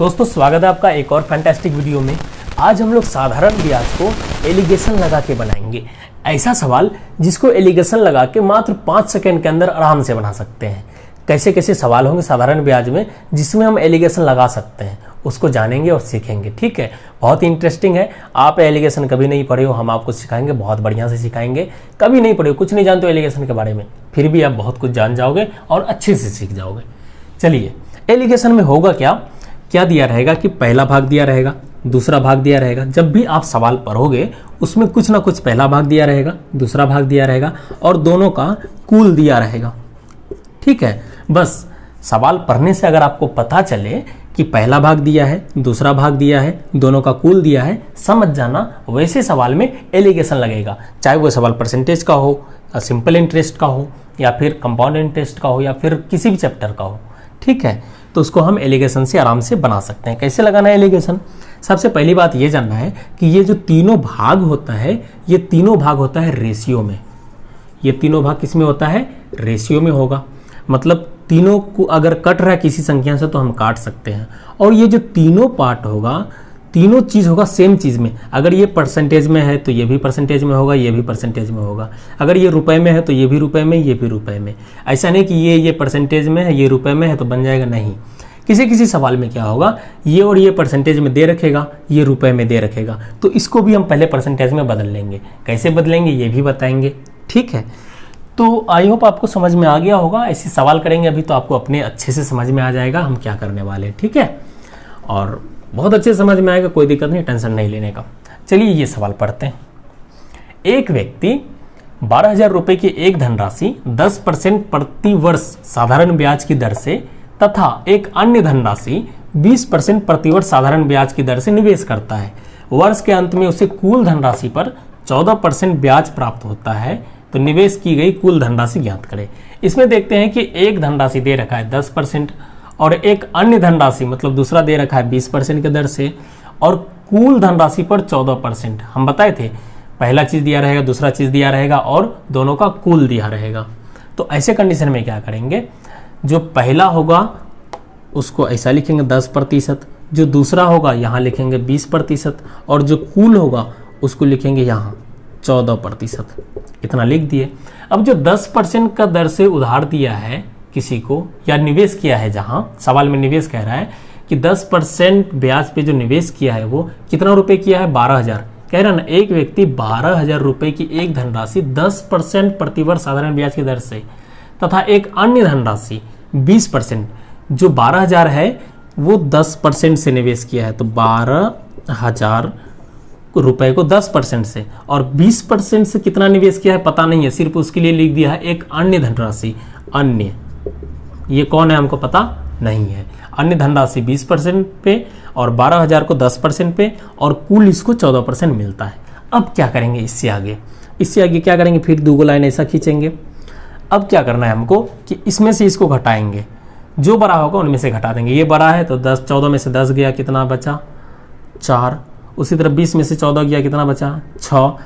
दोस्तों स्वागत है आपका एक और फैंटास्टिक वीडियो में। आज हम लोग साधारण ब्याज को एलिगेशन लगा के बनाएंगे। ऐसा सवाल जिसको एलिगेशन लगा के मात्र 5 सेकंड के अंदर आराम से बना सकते हैं। कैसे कैसे सवाल होंगे साधारण ब्याज में जिसमें हम एलिगेशन लगा सकते हैं, उसको जानेंगे और सीखेंगे। ठीक है, बहुत ही इंटरेस्टिंग है। आप एलिगेशन कभी नहीं पढ़े हो, हम आपको सिखाएंगे, बहुत बढ़िया से सिखाएंगे। कभी नहीं पढ़े हो, कुछ नहीं जानते हो एलिगेशन के बारे में, फिर भी आप बहुत कुछ जान जाओगे और अच्छे से सीख जाओगे। चलिए, एलिगेशन में होगा क्या दिया रहेगा कि पहला भाग दिया रहेगा, दूसरा भाग दिया रहेगा। जब भी आप सवाल पढ़ोगे उसमें कुछ ना कुछ पहला भाग दिया रहेगा, दूसरा भाग दिया रहेगा और दोनों का कुल दिया रहेगा। ठीक है, बस सवाल पढ़ने से अगर आपको पता चले कि पहला भाग दिया है, दूसरा भाग दिया है, दोनों का कुल दिया है, समझ जाना वैसे सवाल में एलिगेशन लगेगा। चाहे वो सवाल परसेंटेज का हो, सिंपल इंटरेस्ट का हो, या फिर कंपाउंड इंटरेस्ट का हो, या फिर किसी भी चैप्टर का हो। ठीक है, तो उसको हम एलिगेशन से आराम से बना सकते हैं। कैसे लगाना है एलिगेशन? सबसे पहली बात ये जानना है कि ये जो तीनों भाग होता है, ये तीनों भाग होता है रेशियो में। ये तीनों भाग किस में होता है? रेशियो में होगा। मतलब तीनों को अगर कट रहा है किसी संख्या से तो हम काट सकते हैं। और ये जो तीनों पार्ट होगा, तीनों चीज होगा सेम चीज में। अगर ये परसेंटेज में है तो ये भी परसेंटेज में होगा, ये भी परसेंटेज में होगा। अगर ये रुपए में है तो ये भी रुपए में, ये भी रुपए में। ऐसा नहीं कि ये परसेंटेज में है, ये रुपए में है तो बन जाएगा, नहीं। किसी किसी सवाल में क्या होगा, ये और ये परसेंटेज में दे रखेगा, ये रुपए में दे रखेगा, तो इसको भी हम पहले परसेंटेज में बदल लेंगे। कैसे बदलेंगे ये भी बताएंगे। ठीक है, तो आई होप आपको समझ में आ गया होगा। ऐसे सवाल करेंगे अभी तो आपको अपने अच्छे से समझ में आ जाएगा हम क्या करने वाले हैं। ठीक है, और बहुत अच्छे समझ में आएगा, कोई दिक्कत नहीं, टेंशन नहीं लेने का। चलिए ये सवाल पढ़ते हैं। एक व्यक्ति 12,000 रुपए की एक धनराशि 10% प्रति वर्ष साधारण ब्याज की दर से तथा एक अन्य धनराशि 20% प्रति वर्ष साधारण ब्याज की दर से निवेश करता है। वर्ष के अंत में उसे कुल धनराशि पर 14% ब्याज प्राप्त होता है। तो निवेश की गई कुल धनराशि ज्ञात करें। इसमें देखते हैं कि एक धनराशि दे रखा है 10% और एक अन्य धनराशि मतलब दूसरा दे रखा है 20% के दर से, और कुल धनराशि पर 14%। हम बताए थे पहला चीज दिया रहेगा, दूसरा चीज दिया रहेगा और दोनों का कुल दिया रहेगा। तो ऐसे कंडीशन में क्या करेंगे, जो पहला होगा उसको ऐसा लिखेंगे 10%, जो दूसरा होगा यहाँ लिखेंगे 20% और जो कुल होगा उसको लिखेंगे यहाँ 14%। इतना लिख दिए। अब जो 10% का दर से उधार दिया है किसी को या निवेश किया है, जहां सवाल में निवेश कह रहा है कि 10% ब्याज पे जो निवेश किया है वो कितना रुपए किया है? 12,000। कह रहा ना, एक व्यक्ति 12,000 रुपए की एक धनराशि 10% प्रतिवर्ष साधारण ब्याज की दर से तथा एक अन्य धनराशि 20%, जो 12,000 है वो 10% से निवेश किया है। तो 12,000 रुपए को 10% से और 20% से कितना निवेश किया है पता नहीं है, सिर्फ उसके लिए लिख दिया है एक अन्य धनराशि। अन्य ये कौन है हमको पता नहीं है। अन्य धनराशि 20% पे और 12,000 को 10% पे और कुल इसको 14% मिलता है। अब क्या करेंगे इससे आगे क्या करेंगे, फिर दो लाइन ऐसा खींचेंगे। अब क्या करना है हमको कि इसमें से इसको घटाएंगे, जो बड़ा होगा उनमें से घटा देंगे। ये बड़ा है तो 14 में से 10 गया, कितना बचा? 4। उसी तरह 20 में से 14 गया, कितना बचा? 6।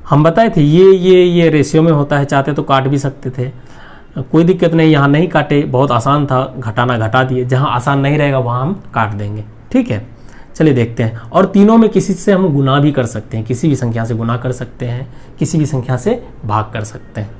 हम बताए थे ये रेशियो में होता है, चाहते तो काट भी सकते थे, कोई दिक्कत नहीं। यहाँ नहीं काटे, बहुत आसान था, घटाना घटा दिए। जहाँ आसान नहीं रहेगा वहाँ हम काट देंगे। ठीक है, चलिए देखते हैं। और तीनों में किसी से हम गुना भी कर सकते हैं, किसी भी संख्या से गुना कर सकते हैं, किसी भी संख्या से भाग कर सकते हैं।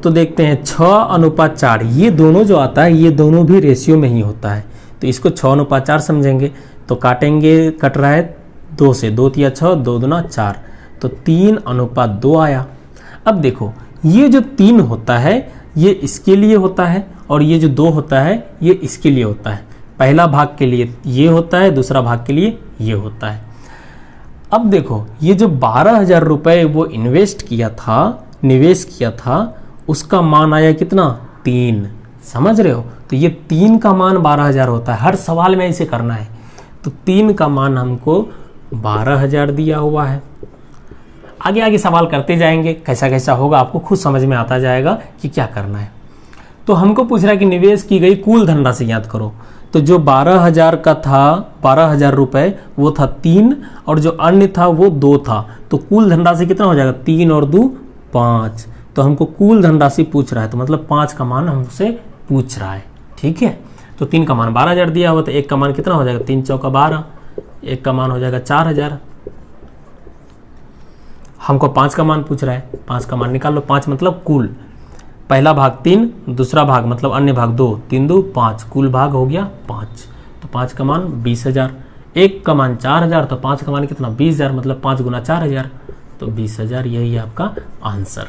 तो देखते हैं 6:4, ये दोनों जो आता है ये दोनों भी रेशियो में ही होता है। तो इसको 6:4 समझेंगे। तो काटेंगे, कट रहा है 2 से, 2 तिया 6, 2 दूना 4, तो 3:2 आया। अब देखो ये जो 3 होता है ये इसके लिए होता है और ये जो 2 होता है ये इसके लिए होता है। पहला भाग के लिए ये होता है, दूसरा भाग के लिए ये होता है। अब देखो ये जो 12,000 रुपए वो निवेश किया था उसका मान आया कितना? 3। समझ रहे हो? तो ये 3 का मान 12,000 होता है। हर सवाल में ऐसे करना है। तो 3 का मान हमको 12,000 दिया हुआ है। आगे आगे सवाल करते जाएंगे, कैसा कैसा होगा आपको खुद समझ में आता जाएगा कि क्या करना है। तो हमको पूछ रहा है कि निवेश की गई कुल धनराशि याद करो। तो जो 12,000 का था, 12,000 रुपए वो था 3 और जो अन्य था वो 2 था। तो कुल धनराशि कितना हो जाएगा? 3 और 2 5। तो हमको कुल धनराशि पूछ रहा है, तो मतलब 5 का मान हमसे पूछ रहा है। ठीक है, तो 3 का मान 12,000 दिया हुआ, तो 1 का मान कितना हो जाएगा, 3 चौका 12, 1 का मान हो जाएगा 4,000। हमको 5 का मान पूछ रहा है, 5 का मान निकाल लो। 5 मतलब कुल, पहला भाग 3, दूसरा भाग मतलब अन्य भाग 2, 3 2 5, कुल भाग हो गया 5। तो 5 का मान 20,000, 1 का मान 4,000, तो 5 का मान कितना 20,000, मतलब 5 गुना 4,000, तो 20,000, यही है आपका आंसर।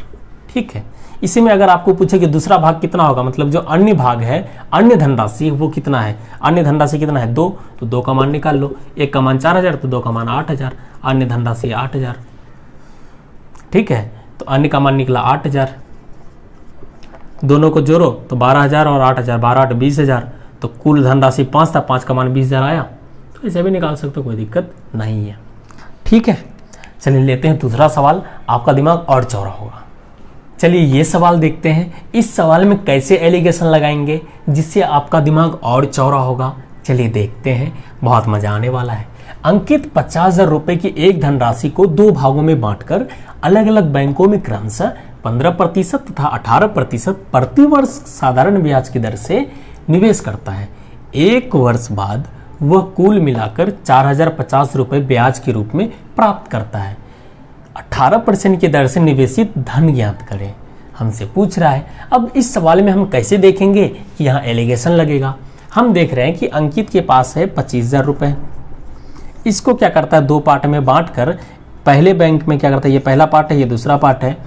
ठीक है। इसी में अगर आपको पूछे कि दूसरा भाग कितना होगा, मतलब जो अन्य भाग है, अन्य धनराशि वो कितना है, अन्य धनराशि कितना है 2, तो 2 का मान निकाल लो। 1 का मान 4,000, तो 2 का मान 8,000, अन्य धनराशि 8,000। ठीक है, तो अन्य का मान निकला 8,000, दोनों को जोड़ो तो 12,000 और 8,000, 12 8 20,000, तो कुल धनराशि 5 था, 5 का मान 20,000 आया। तो इसे भी निकाल सकते हो, कोई दिक्कत नहीं है। ठीक है, चलिए लेते हैं दूसरा सवाल, आपका दिमाग और चौड़ा होगा। चलिए ये सवाल देखते हैं, इस सवाल में कैसे एलिगेशन लगाएंगे जिससे आपका दिमाग और चौड़ा होगा। चलिए देखते हैं, बहुत मजा आने वाला है। अंकित 50,000 रुपए की एक धनराशि को 2 भागों में बांटकर अलग अलग बैंकों में क्रमशः 15% तथा 18% प्रति वर्ष साधारण ब्याज की दर से निवेश करता है। 1 वर्ष बाद वह कुल मिलाकर 4,050 रुपए ब्याज के रूप में प्राप्त करता है। 18% की दर से निवेशित धन ज्ञात करें, हमसे पूछ रहा है। अब इस सवाल में हम कैसे देखेंगे कि यहाँ एलिगेशन लगेगा। हम देख रहे हैं कि अंकित के पास है 25,000 रुपए, इसको क्या करता है 2 पार्ट में बांटकर, पहले बैंक में क्या करता है, ये पहला पार्ट है, ये दूसरा पार्ट है।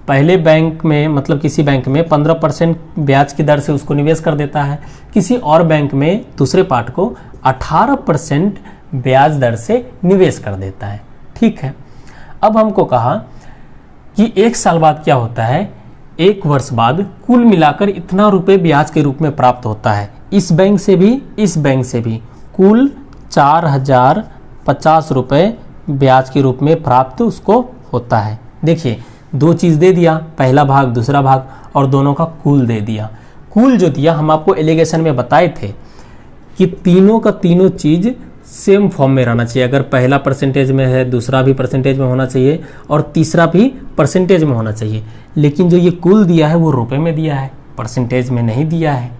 पहले बैंक में मतलब किसी बैंक में 15% ब्याज की दर से उसको निवेश कर देता है, किसी और बैंक में दूसरे पार्ट को 18% ब्याज दर से निवेश कर देता है। ठीक है, अब हमको कहा कि 1 साल बाद क्या होता है, 1 वर्ष बाद कुल मिलाकर इतना रुपए ब्याज के रूप में प्राप्त होता है। इस बैंक से भी, इस बैंक से भी कुल 4,050 रुपए ब्याज के रूप में प्राप्त उसको होता है। देखिए 2 चीज़ दे दिया, पहला भाग दूसरा भाग, और दोनों का कुल दे दिया। कुल जो दिया हम आपको एलिगेशन में बताए थे कि तीनों का तीनों चीज़ सेम फॉर्म में रहना चाहिए। अगर पहला परसेंटेज में है, दूसरा भी परसेंटेज में होना चाहिए और तीसरा भी परसेंटेज में होना चाहिए। लेकिन जो ये कुल दिया है वो रुपए में दिया है, परसेंटेज में नहीं दिया है।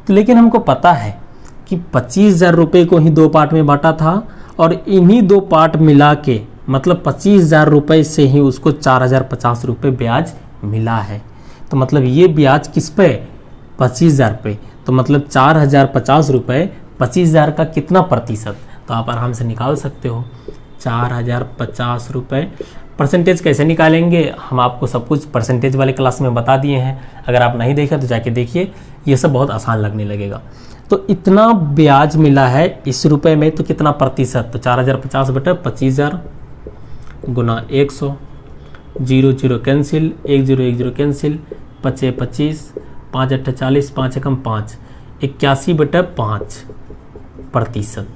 तो लेकिन हमको पता है कि 25,000 रुपये को ही 2 पार्ट में बांटा था और इन्हीं 2 पार्ट मिला के मतलब 25,000 रुपये से ही उसको 4,050 रुपये ब्याज मिला है। तो मतलब ये ब्याज किस पे, 25,000 पे, तो मतलब 4,050 रुपये 25,000 का कितना प्रतिशत, तो आप आराम से निकाल सकते हो 4,050 रुपये। परसेंटेज कैसे निकालेंगे हम आपको सब कुछ परसेंटेज वाले क्लास में बता दिए हैं, अगर आप नहीं देखे तो जाके देखिए, ये सब बहुत आसान लगने लगेगा। तो इतना ब्याज मिला है इस रुपए में, तो कितना प्रतिशत, तो 4,050 बटा 25,000 गुना 100, 0 0 कैंसिल, 1 0 1 0 कैंसिल, 5 25, 5 8 40, 5 एकम 5, 81 बटा 5%।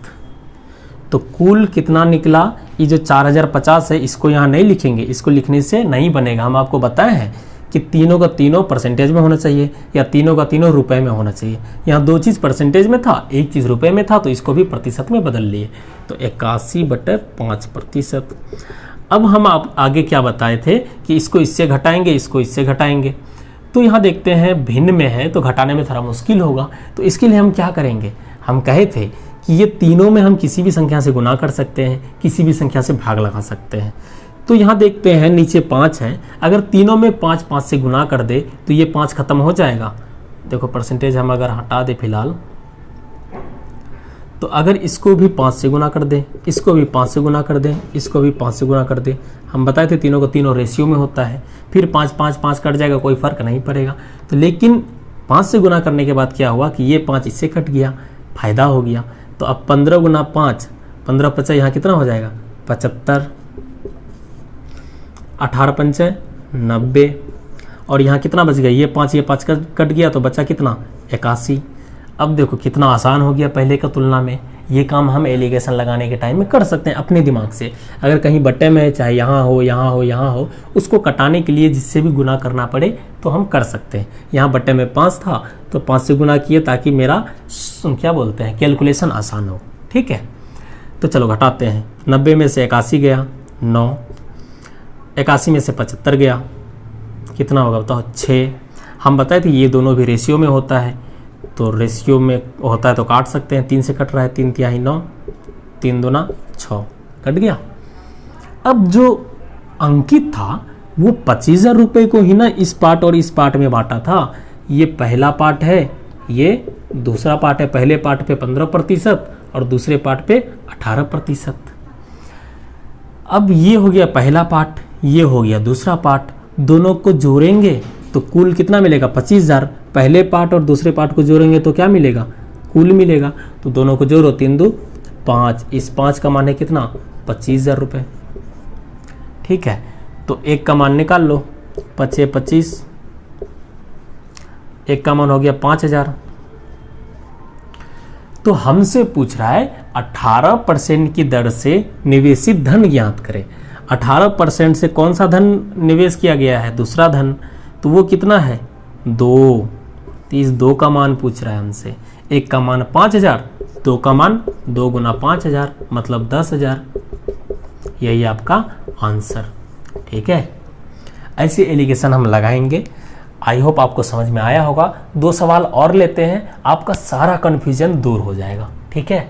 तो कुल कितना निकला, ये जो 4,050 है इसको यहाँ नहीं लिखेंगे, इसको लिखने से नहीं बनेगा। हम आपको बताए हैं कि तीनों का तीनों परसेंटेज में होना चाहिए या तीनों का तीनों रुपए में होना चाहिए। यहाँ 2 चीज़ परसेंटेज में था, 1 चीज़ रुपए में था, तो इसको भी प्रतिशत में बदल लिए, तो 81 बटे 5%। अब हम आप आगे क्या बताए थे कि इसको इससे घटाएंगे, इसको इससे घटाएंगे। तो यहाँ देखते हैं भिन्न में है तो घटाने में थोड़ा मुश्किल होगा, तो इसके लिए हम क्या करेंगे, हम कहे थे कि ये तीनों में हम किसी भी संख्या से गुना कर सकते हैं, किसी भी संख्या से भाग लगा सकते हैं। तो यहाँ देखते हैं नीचे 5 है, अगर तीनों में 5 5 से गुना कर दे तो ये 5 खत्म हो जाएगा। देखो परसेंटेज हम अगर हटा दे फिलहाल, तो अगर इसको भी 5 से गुना कर दे, इसको भी 5 से गुना कर दे, इसको भी 5 से गुना कर दे, हम बताए थे तीनों का तीनों रेशियो में होता है, फिर 5 5 5 कट जाएगा, कोई फर्क नहीं पड़ेगा। तो लेकिन 5 से गुना करने के बाद क्या हुआ कि ये 5 इससे कट गया, फायदा हो गया। तो अब 15 गुना 5, 15 50, यहाँ कितना हो जाएगा 75, 18 पंचे 90, और यहाँ कितना बच गया, ये 5 कट गया तो बचा कितना 81। अब देखो कितना आसान हो गया पहले का तुलना में। ये काम हम एलिगेशन लगाने के टाइम में कर सकते हैं अपने दिमाग से। अगर कहीं बट्टे में चाहे यहाँ हो यहाँ हो यहाँ हो, उसको कटाने के लिए जिससे भी गुना करना पड़े तो हम कर सकते हैं। यहाँ बट्टे में 5 था तो 5 से गुना किए ताकि मेरा क्या बोलते हैं कैलकुलेशन आसान हो। ठीक है, तो चलो घटाते हैं। 90 में से 81 गया 9, 81 में से 75 गया, कितना होगा बताओ 6। हम बताए थे ये दोनों भी रेशियो में होता है, तो रेशियो में होता है तो काट सकते हैं, 3 से कट रहा है, 3 तिहाई 9, 3 दूना 6, कट गया। अब जो अंकित था वो 25,000 रुपये को ही ना इस पार्ट और इस पार्ट में बांटा था। ये पहला पार्ट है, ये दूसरा पार्ट है। पहले पार्ट पे 15% और दूसरे पार्ट पे 18%। अब ये हो गया पहला पार्ट, ये हो गया दूसरा पार्ट, दोनों को जोड़ेंगे तो कुल कितना मिलेगा? 25,000। पहले पार्ट और दूसरे पार्ट को जोड़ेंगे तो क्या मिलेगा? कुल मिलेगा। तो दोनों को जोड़ो, 3 दू 5, इस 5 का मान है कितना? 25,000 रुपये। ठीक है, तो एक का मान निकाल लो, 5 25, एक का मान हो गया 5,000। तो हमसे पूछ रहा है 18% की दर से निवेशित धन ज्ञात करें। 18% से कौन सा धन निवेश किया गया है? दूसरा धन। तो वो कितना है? 2। तो इस 2 का मान पूछ रहा है हमसे। एक का मान 5,000, 2 का मान 2 गुना 5,000 मतलब 10,000। यही आपका आंसर। ठीक है, ऐसे एलिगेशन हम लगाएंगे। आई होप आपको समझ में आया होगा। 2 सवाल और लेते हैं, आपका सारा कन्फ्यूजन दूर हो जाएगा। ठीक है।